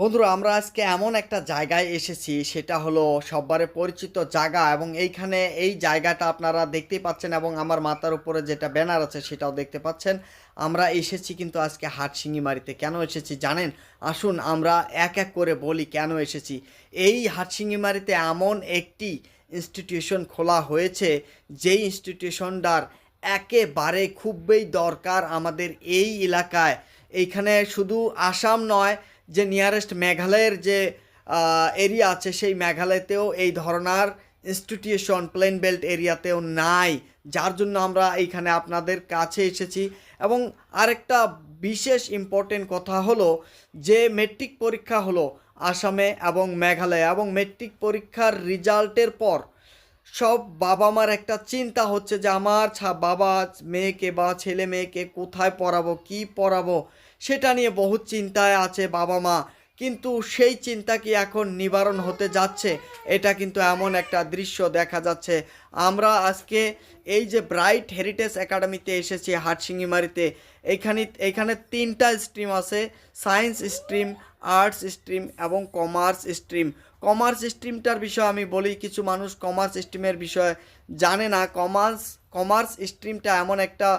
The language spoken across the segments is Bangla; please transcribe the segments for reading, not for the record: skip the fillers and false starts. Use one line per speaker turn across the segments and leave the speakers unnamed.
বন্ধুরা আমরা আজকে এমন একটা জায়গায় এসেছি সেটা হলো সব্বারে পরিচিত জায়গা এবং এইখানে এই জায়গাটা আপনারা দেখতেই পাচ্ছেন এবং আমার মাথার উপরে যেটা ব্যানার আছে সেটাও দেখতে পাচ্ছেন। আমরা এসেছি কিন্তু আজকে হাটশিঙ্গিমারিতে। কেন এসেছি জানেন? আসুন আমরা এক এক করে বলি কেন এসেছি। এই হাটশিঙ্গিমারিতে এমন একটি ইনস্টিটিউশন খোলা হয়েছে যেই ইনস্টিটিউশনটার একেবারে খুবই দরকার আমাদের এই এলাকায়। এইখানে শুধু আসাম নয়, যে নিয়ারেস্ট মেঘালয়ের যে এরিয়া আছে সেই মেঘালয়তেও এই ধরনের ইনস্টিটিউশন প্লেন বেল্ট এরিয়াতেও নাই, যার জন্য আমরা এইখানে আপনাদের কাছে এসেছি। এবং আরেকটা বিশেষ ইম্পর্টেন্ট কথা হলো যে মেট্রিক পরীক্ষা হলো আসামে এবং মেঘালয়ে, এবং মেট্রিক পরীক্ষার রেজাল্টের পর সব বাবা মার একটা চিন্তা হচ্ছে যে আমার বাবা মেয়েকে বা ছেলে মেয়েকে কোথায় পড়াবো, কি পড়াবো, সেটা নিয়ে বহুত চিন্তায় আছে বাবা মা। কিন্তু সেই চিন্তা কি এখন নিবারণ হতে যাচ্ছে? এটা কিন্তু এমন একটা দৃশ্য দেখা যাচ্ছে। আমরা আজকে এই যে ব্রাইট হেরিটেজ একাডেমিতে এসেছি হাটশিঙ্গিমারিতে। এইখানে তিনটা স্ট্রিম আছে: সায়েন্স স্ট্রিম, আর্টস স্ট্রিম এবং কমার্স স্ট্রিম। কমার্স স্ট্রিমটার বিষয়ে আমি বলি, কিছু মানুষ কমার্স স্ট্রিমের বিষয়ে জানে না। কমার্স স্ট্রিমটা এমন একটা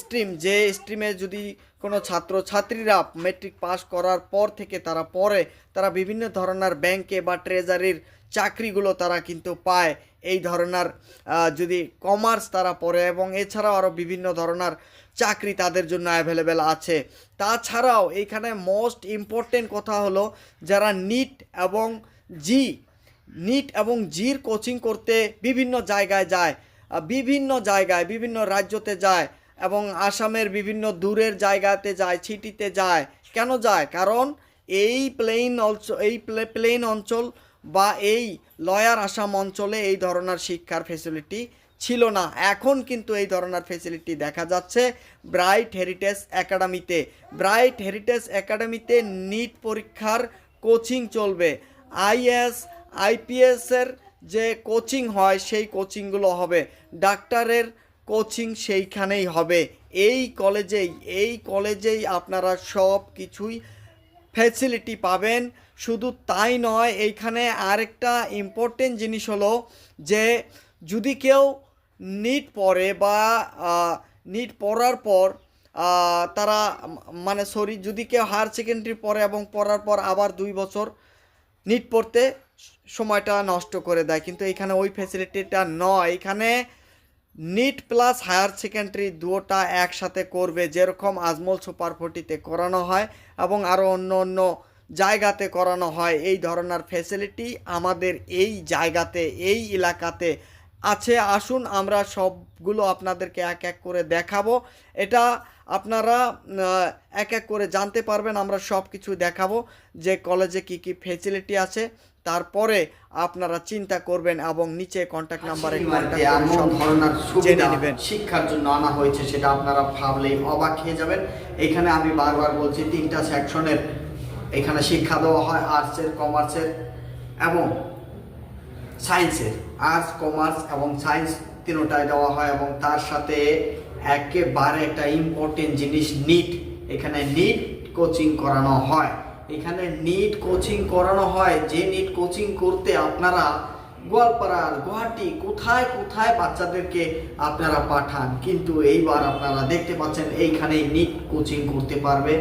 স্ট্রিম যে স্ট্রিমে যদি কোনো ছাত্রছাত্রীরা মেট্রিক পাস করার পর থেকে তারা পড়ে, তারা বিভিন্ন ধরনের ব্যাংকে বা ট্রেজারির চাকরিগুলো তারা কিন্তু পায় এই ধরনের যদি কমার্স তারা পড়ে। এবং এছাড়াও আরও বিভিন্ন ধরনের চাকরি তাদের জন্য অ্যাভেলেবেল আছে। তাছাড়াও এইখানে মোস্ট ইম্পর্টেন্ট কথা হলো যারা এবং জি নিট এবং জির কোচিং করতে বিভিন্ন জায়গায় যায়, বিভিন্ন রাজ্যতে যায় এবং আসামের বিভিন্ন দূরের জায়গাতে যায়, সিটিতে যায়। কেন যায়? কারণ এই প্লেন অঞ্চল বা এই লয়ার আসাম অঞ্চলে এই ধরনের শিক্ষার ফেসিলিটি ছিল না। এখন কিন্তু এই ধরনের ফেসিলিটি দেখা যাচ্ছে ব্রাইট হেরিটেজ একাডেমিতে। ব্রাইট হেরিটেজ একাডেমিতে নিট পরীক্ষার কোচিং চলবে। আইএস আইপিএসের যে কোচিং হয় সেই কোচিংগুলো হবে। ডাক্তারের কোচিং সেইখানেই হবে। এই কলেজেই আপনারা সব কিছুই ফ্যাসিলিটি পাবেন। শুধু তাই নয়, এইখানে আরেকটা ইম্পর্টেন্ট জিনিস হলো যে যদি কেউ নিট পড়ে বা নিট পড়ার পর তারা যদি কেউ হায়ার সেকেন্ডারি পড়ে এবং পড়ার পর আবার 2 বছর নিট পড়তে সময়টা নষ্ট করে দেয়, কিন্তু এখানে ওই ফ্যাসিলিটিটা নয়। এখানে নিট প্লাস হায়ার সেকেন্ডারি দুটোটা একসাথে করবে, যেরকম আজমল সুপার 40-তে করানো হয় এবং আরও অন্য অন্য জায়গাতে করানো হয়। এই ধরনের ফ্যাসিলিটি আমাদের এই জায়গাতে, এই এলাকাতে আছে। আসুন আমরা সবগুলো আপনাদেরকে এক এক করে দেখাবো। এটা আপনারা এক এক করে জানতে পারবেন। আমরা সব কিছু দেখাবো যে কলেজে কি কি ফ্যাসিলিটি আছে। তারপরে আপনারা চিন্তা করবেন এবং নিচে কন্ট্যাক্ট নাম্বারে সব ধরনের সুবিধা নেবেন। শিক্ষার জন্য আনা হয়েছে, সেটা আপনারা ভাবলেই অবাক হয়ে যাবেন। এখানে আমি বারবার বলছি 3টা সেকশনের এখানে শিক্ষা দেওয়া হয়: আর্টসের, কমার্সের এবং সায়েন্সের। আর্টস, কমার্স এবং সায়েন্স তিনটাই দেওয়া হয়। এবং তার সাথে একেবারে একটা ইম্পর্টেন্ট জিনিস নিট। এখানে নিট কোচিং করানো হয়। যে নিট কোচিং করতে আপনারা গোয়ালপাড়ার, গুয়াহাটি, কোথায় কোথায় বাচ্চাদেরকে আপনারা পাঠান, কিন্তু এইবার আপনারা দেখতে পাচ্ছেন এইখানেই নিট কোচিং করতে পারবে।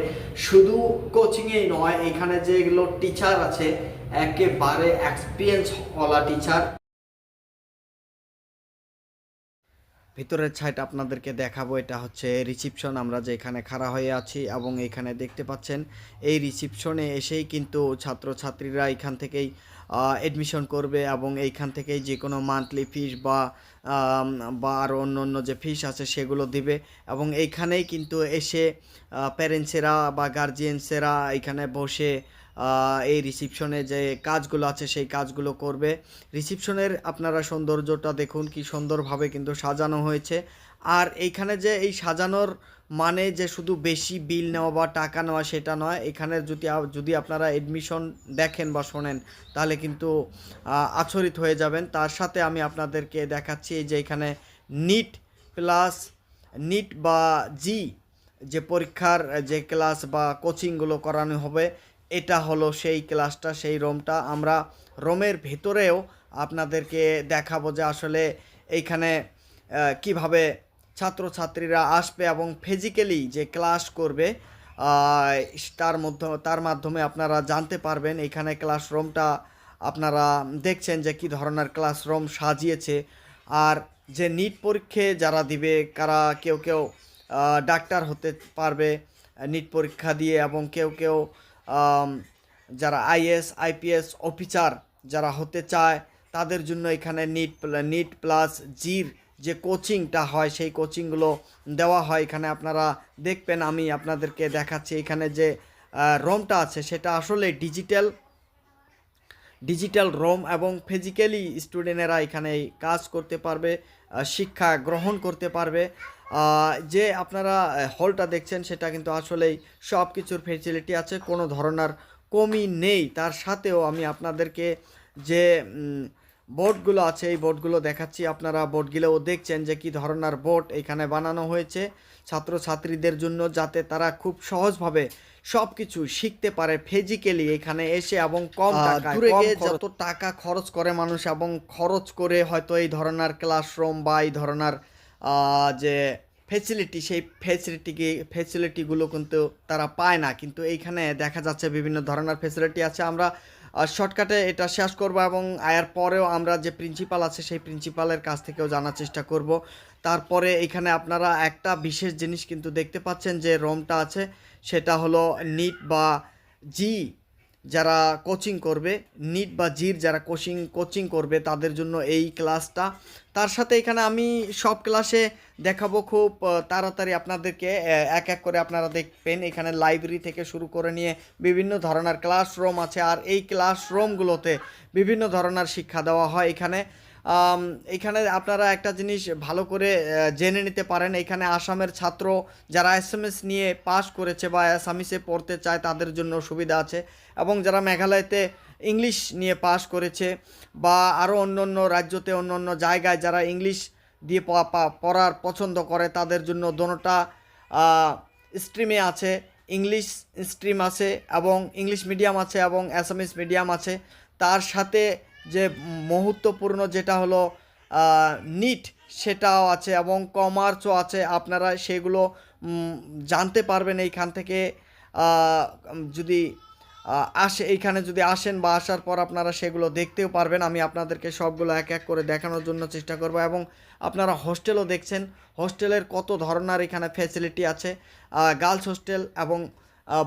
শুধু কোচিংয়েই নয়, এখানে যেগুলো টিচার আছে একেবারে এক্সপিরিয়েন্স ওয়ালা টিচার। ভিতরের সাইড আপনাদেরকে দেখাবো। এটা হচ্ছে রিসিপশন, আমরা যে এখানে খাড়া হয়ে আছি। এবং এখানে দেখতে পাচ্ছেন এই রিসিপশনে এসেই কিন্তু ছাত্রছাত্রীরা এখান থেকেই অ্যাডমিশন করবে এবং এইখান থেকেই যে কোনো মান্থলি ফিস বা আরও অন্য অন্য যে ফিস আছে সেগুলো দিবে। এবং এইখানেই কিন্তু এসে প্যারেন্টসেরা বা গার্জিয়ানসেরা এখানে বসে এই রিসিপশনে যে কাজগুলো আছে সেই কাজগুলো করবে। রিসিপশনের আপনারা সৌন্দর্যটা দেখুন, কি সুন্দরভাবে কিন্তু সাজানো হয়েছে। আর এইখানে যে এই সাজানোর মানে যে শুধু বেশি বিল নেওয়া বা টাকা নেওয়া সেটা নয়। এখানে যদি আপনারা এডমিশন দেখেন বা শোনেন তাহলে কিন্তু আচরিত হয়ে যাবেন। তার সাথে আমি আপনাদেরকে দেখাচ্ছি যে এখানে নিট প্লাস বা জি যে পরীক্ষার যে ক্লাস বা কোচিংগুলো করানো হবে এটা হলো সেই ক্লাসটা, সেই রুমটা। আমরা রুমের ভেতরেও আপনাদেরকে দেখাবো যে আসলে এইখানে কিভাবে ছাত্রছাত্রীরা আসবে এবং ফিজিক্যালি যে ক্লাস করবে তার মাধ্যমে আপনারা জানতে পারবেন। এইখানে ক্লাসরুমটা আপনারা দেখছেন যে কি ধরনের ক্লাসরুম সাজিয়েছে। আর যে নিট পরীক্ষা যারা দিবে কারা কেউ কেউ ডাক্তার হতে পারবে নিট পরীক্ষা দিয়ে, এবং কেউ কেউ আম, যারা আইএস আইপিএস অফিসার যারা হতে চায় তাদের জন্য এখানে নিট প্লাস জির যে কোচিংটা হয় সেই কোচিংগুলো দেওয়া হয়। এখানে আপনারা দেখবেন, আমি আপনাদেরকে দেখাচ্ছি এখানে যে রোমটা আছে সেটা আসলে ডিজিটাল রোম, এবং ফিজিক্যালি স্টুডেন্টেরা এখানে কাজ করতে পারবে, শিক্ষা গ্রহণ করতে পারবে। যে আপনারা হলটা দেখছেন সেটা কিন্তু আসলেই সব কিছুর ফেসিলিটি আছে, কোনো ধরনের কমি নেই। তার সাথেও আমি আপনাদেরকে যে বোর্ডগুলো আছে এই বোর্ডগুলো দেখাচ্ছি। আপনারা বোর্ডগুলোও দেখছেন যে কি ধরনের বোর্ড এখানে বানানো হয়েছে ছাত্রছাত্রীদের জন্য, যাতে তারা খুব সহজভাবে সব কিছু শিখতে পারে ফিজিক্যালি এখানে এসে, এবং কম টাকায় যত টাকা খরচ করে মানুষ এবং খরচ করে হয়তো এই ধরনের ক্লাসরুম বা এই ধরনের যে ফেসিলিটি সেই ফেসিলিটিগুলো কিন্তু তারা পায় না, কিন্তু এইখানে দেখা যাচ্ছে বিভিন্ন ধরনের ফেসিলিটি আছে। আমরা শর্টকাটে এটা শেষ করব, এবং এর পরেও আমরা যে প্রিন্সিপাল আছে সেই প্রিন্সিপালের কাছ থেকেও জানার চেষ্টা করব। তারপরে এখানে আপনারা একটা বিশেষ জিনিস কিন্তু দেখতে পাচ্ছেন যে রুমটা আছে সেটা হলো নিট বা জি যারা কোচিং করবে, নিট বা জির যারা কোচিং করবে তাদের জন্য এই ক্লাসটা। তার সাথে এখানে আমি সব ক্লাসে দেখাবো খুব তাড়াতাড়ি আপনাদেরকে, এক এক করে আপনারা দেখবেন। এখানে লাইব্রেরি থেকে শুরু করে নিয়ে বিভিন্ন ধরনের ক্লাসরুম আছে, আর এই ক্লাসরুমগুলোতে বিভিন্ন ধরনের শিক্ষা দেওয়া হয়। এখানে আপনারা একটা জিনিস ভালো করে জেনে নিতে পারেন, এখানে আসামের ছাত্র যারা এসএমএস নিয়ে পাস করেছে বা আসামিসে পড়তে চায় তাদের জন্য সুবিধা আছে, এবং যারা মেঘালয়তে ইংলিশ নিয়ে পাস করেছে বা আরও অন্য অন্য রাজ্যতে অন্য অন্য জায়গায় যারা ইংলিশ দিয়ে পড়ার পছন্দ করে তাদের জন্য দোনোটা স্ট্রিমে আছে। ইংলিশ স্ট্রিম আছে এবং ইংলিশ মিডিয়াম আছে এবং অ্যাসামিস মিডিয়াম আছে। তার সাথে যে মহত্বপূর্ণ যেটা হলো নিট সেটাও আছে, এবং কমার্সও আছে। আপনারা সেগুলো জানতে পারবেন এইখান থেকে যদি এইখানে যদি আসেন বা আসার পর আপনারা সেগুলো দেখতেও পারবেন। আমি আপনাদেরকে সবগুলো এক এক করে দেখানোর জন্য চেষ্টা করব। এবং আপনারা হোস্টেলও দেখছেন, হোস্টেলের কত ধরনের এখানে ফ্যাসিলিটি আছে। গার্লস হোস্টেল এবং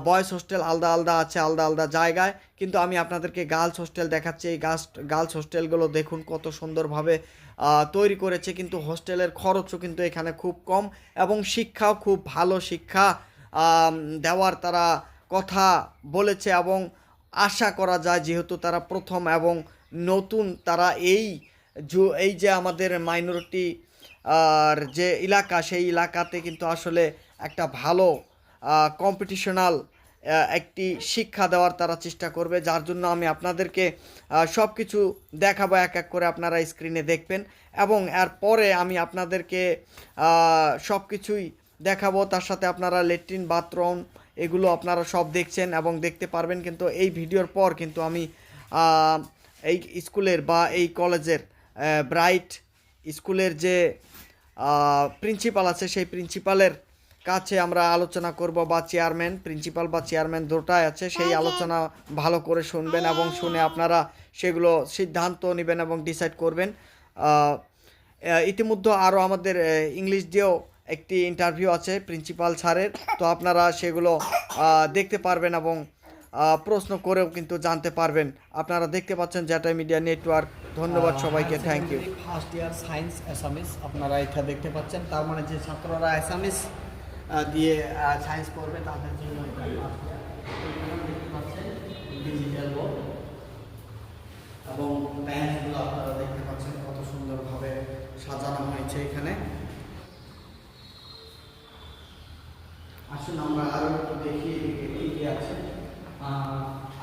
বয়েজ হোস্টেল আলাদা আলাদা আছে, আলাদা আলাদা জায়গায়, কিন্তু আমি আপনাদেরকে গার্লস হোস্টেল দেখাচ্ছি। এই গার্লস হোস্টেলগুলো দেখুন কত সুন্দরভাবে তৈরি করেছে, কিন্তু হোস্টেলের খরচও কিন্তু এখানে খুব কম, এবং শিক্ষাও খুব ভালো শিক্ষা দেওয়ার তারা কথা বলেছে, এবং আশা করা যায় যেহেতু তারা প্রথম এবং নতুন, তারা এই যে আমাদের মাইনরিটি আর যে এলাকা সেই এলাকাতে কিন্তু আসলে একটা ভালো কম্পিটিশনাল একটি শিক্ষা দেওয়ার তারা চেষ্টা করবে, যার জন্য আমি আপনাদেরকে সব কিছু দেখাবো এক এক করে, আপনারা স্ক্রিনে দেখবেন। এবং এরপরে আমি আপনাদেরকে সব কিছুই দেখাবো, তার সাথে আপনারা ল্যাট্রিন বাথরুম এগুলো আপনারা সব দেখছেন এবং দেখতে পারবেন। কিন্তু এই ভিডিওর পর কিন্তু আমি এই স্কুলের বা এই কলেজের ব্রাইট স্কুলের যে প্রিন্সিপাল আছে সেই প্রিন্সিপালের কাছে আমরা আলোচনা করব, বা প্রিন্সিপাল বা চেয়ারম্যান দুটাই আছে, সেই আলোচনা ভালো করে শুনবেন এবং শুনে আপনারা সেগুলো সিদ্ধান্ত নেবেন এবং ডিসাইড করবেন। ইতিমধ্যে আরও আমাদের ইংলিশ দিয়েও একটি ইন্টারভিউ আছে প্রিন্সিপাল স্যারের, তো আপনারা সেগুলো দেখতে পারবেন এবং প্রশ্ন করেও কিন্তু জানতে পারবেন। আপনারা দেখতে পাচ্ছেন জ্যাটাই মিডিয়া নেটওয়ার্ক। ধন্যবাদ সবাইকে, thank you. First year science Assamese আপনারা এটা দেখতে পাচ্ছেন, তার মানে যে ছাত্ররা অ্যাসামিস দিয়ে সায়েন্স করবে তাদের জন্য ডিজিটাল বোর্ড এবং ব্যাংকগুলো আপনারা দেখতে পাচ্ছেন কত সুন্দরভাবে সাজানো হয়েছে এখানে। আসুন আমরা আরও একটু দেখি কি আছে,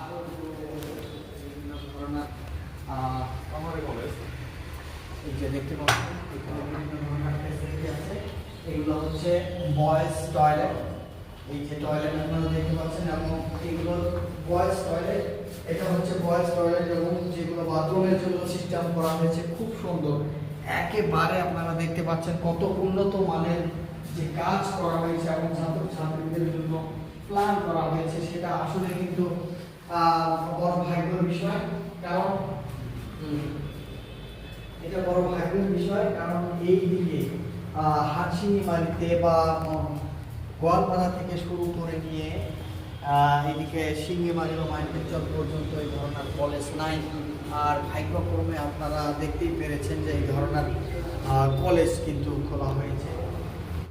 আরও বিভিন্ন ধরনের এই যে দেখতে পাচ্ছেন এখানে বিভিন্ন ধরনের ফ্যাসিলিটি আছে। এগুলো হচ্ছে বয়েজ টয়লেট, এই যে টয়লেট আপনারা দেখতে পাচ্ছেন, এবং এগুলো বয়েজ টয়লেট। এটা হচ্ছে বয়েজ টয়লেট এবং যেগুলো বাথরুমের জন্য সিস্টেম করা হয়েছে খুব সুন্দর। একেবারে আপনারা দেখতে পাচ্ছেন কত উন্নত মানের যে কাজ করা হয়েছে এবং ছাত্রছাত্রীদের জন্য প্ল্যান করা হয়েছে, সেটা আসলে কিন্তু বড় ভাগ্যের বিষয়। কারণ এটা বড় ভাগ্যের বিষয়, কারণ এই দিকে হাটশিঙিমারিতে বা গোয়ালপাড়া থেকে শুরু করে নিয়ে এদিকে শিঙিমারি বা মাইকেলচর পর্যন্ত এই ধরনের কলেজ নাই। আর ভাগ্যক্রমে আপনারা দেখতেই পেরেছেন যে এই ধরনের কলেজ কিন্তু খোলা হয়েছে।